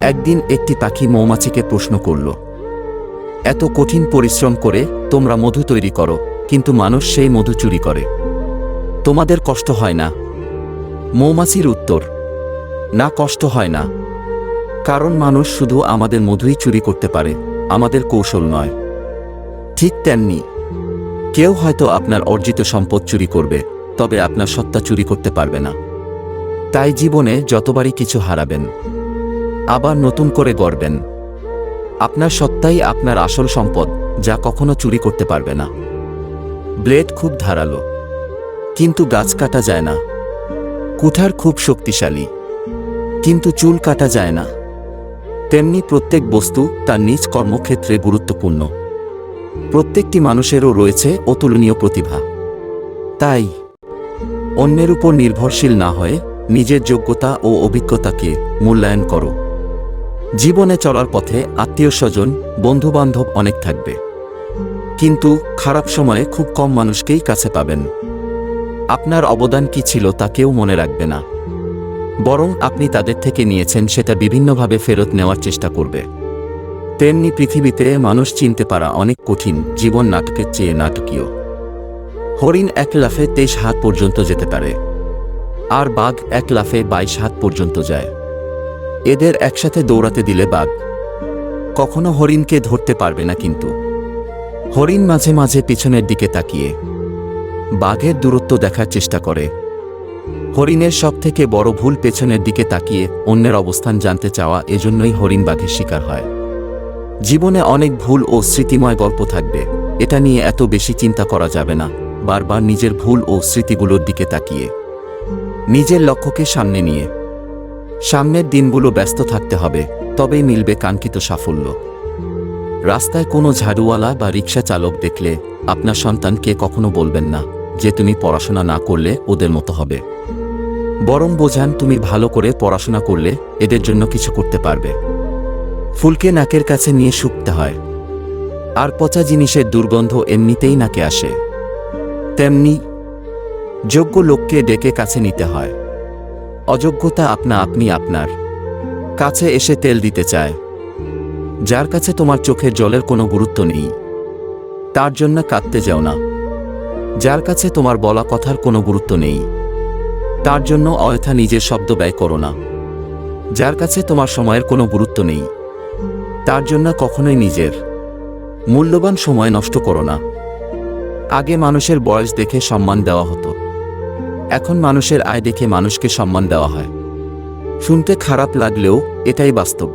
একদিন একটি পাখি মৌমাছিকে প্রশ্ন করল, এত কঠিন পরিশ্রম করে তোমরা মধু তৈরি করো, কিন্তু মানুষ সেই মধু চুরি করে, তোমাদের কষ্ট হয় না? মৌমাছির উত্তর, না, কষ্ট হয় না, কারণ মানুষ শুধু আমাদের মধুই চুরি করতে পারে, আমাদের কৌশল নয়। ঠিক তেমনি কেউ হয়তো আপনার অর্জিত সম্পদ চুরি করবে, তবে আপনার সত্তা চুরি করতে পারবে না। তাই জীবনে যতবারই কিছু হারাবেন, আবার নতুন করে গড়বেন। আপনার সত্তাই আপনার আসল সম্পদ, যা কখনো চুরি করতে পারবে না। ব্লেড খুব ধারালো, কিন্তু গাছ কাটা যায় না। কুঠার খুব শক্তিশালী, কিন্তু চুল কাটা যায় না। তেমনি প্রত্যেক বস্তু তার নিজ কর্মক্ষেত্রে গুরুত্বপূর্ণ। প্রত্যেকটি মানুষেরও রয়েছে অতুলনীয় প্রতিভা। তাই অন্যের উপর নির্ভরশীল না হয়ে নিজের যোগ্যতা ও অভিজ্ঞতাকে মূল্যায়ন করো। জীবনে চলার পথে আত্মীয়স্বজন, বন্ধুবান্ধব অনেক থাকবে, কিন্তু খারাপ সময়ে খুব কম মানুষকেই কাছে পাবেন। আপনার অবদান কি ছিল তা কেউ মনে রাখবে না, বরং আপনি তাদের থেকে নিয়েছেন সেটা বিভিন্নভাবে ফেরত নেওয়ার চেষ্টা করবে। তেমনি পৃথিবীতে মানুষ চিনতে পারা অনেক কঠিন, জীবন নাটকের চেয়ে নাটকীয়। হরিণ এক লাফে 23 হাত পর্যন্ত যেতে পারে, আর বাঘ এক লাফে 22 হাত পর্যন্ত যায়। এদের একসাথে দৌড়াতে দিলে বাঘ কখনো হরিণকে ধরতে পারবে না, কিন্তু হরিণ মাঝে মাঝে পিছনের দিকে তাকিয়ে বাঘের দূরত্ব দেখার চেষ্টা করে। হরিণের সবথেকে বড় ভুল পেছনের দিকে তাকিয়ে অন্যের অবস্থান জানতে চাওয়া, এজন্যই হরিণ বাঘের শিকার হয়। জীবনে অনেক ভুল ও স্মৃতিময় গল্প থাকবে, এটা নিয়ে এত বেশি চিন্তা করা যাবে না। বারবার নিজের ভুল ও স্মৃতিগুলোর দিকে তাকিয়ে নিজের লক্ষ্যকে সামনে নিয়ে সামনের দিনগুলো ব্যস্ত থাকতে হবে, তবেই মিলবে কাঙ্ক্ষিত সাফল্য। রাস্তায় কোনো ঝাড়ুওয়ালা বা রিকশা চালক দেখলে আপনার সন্তানকে কখনো বলবেন না যে তুমি পড়াশোনা না করলে ওদের মতো হবে, বরং বোঝান তুমি ভালো করে পড়াশোনা করলে এদের জন্য কিছু করতে পারবে। ফুলকে নাকের কাছে নিয়ে শুকতে হয়, আর পচা জিনিসের দুর্গন্ধ এমনিতেই নাকে আসে। তেমনি যোগ্য লোককে ডেকে কাছে নিতে হয়, অযোগ্যতা আপনি আপনার কাছে এসে তেল দিতে চায়। যার কাছে তোমার চোখের জলের কোনো গুরুত্ব নেই, তার জন্য কাঁদতে যাও না। যার কাছে তোমার বলা কথার কোনো গুরুত্ব নেই, তার জন্য অযথা নিজের শব্দ ব্যয় করো না। যার কাছে তোমার সময়ের কোনো গুরুত্ব নেই, তার জন্য কখনোই নিজের মূল্যবান সময় নষ্ট করো না। আগে মানুষের বয়স দেখে সম্মান দেওয়া হতো, এখন মানুষের আয় দেখে মানুষকে সম্মান দেওয়া হয়। শুনতে খারাপ লাগলেও এটাই বাস্তব।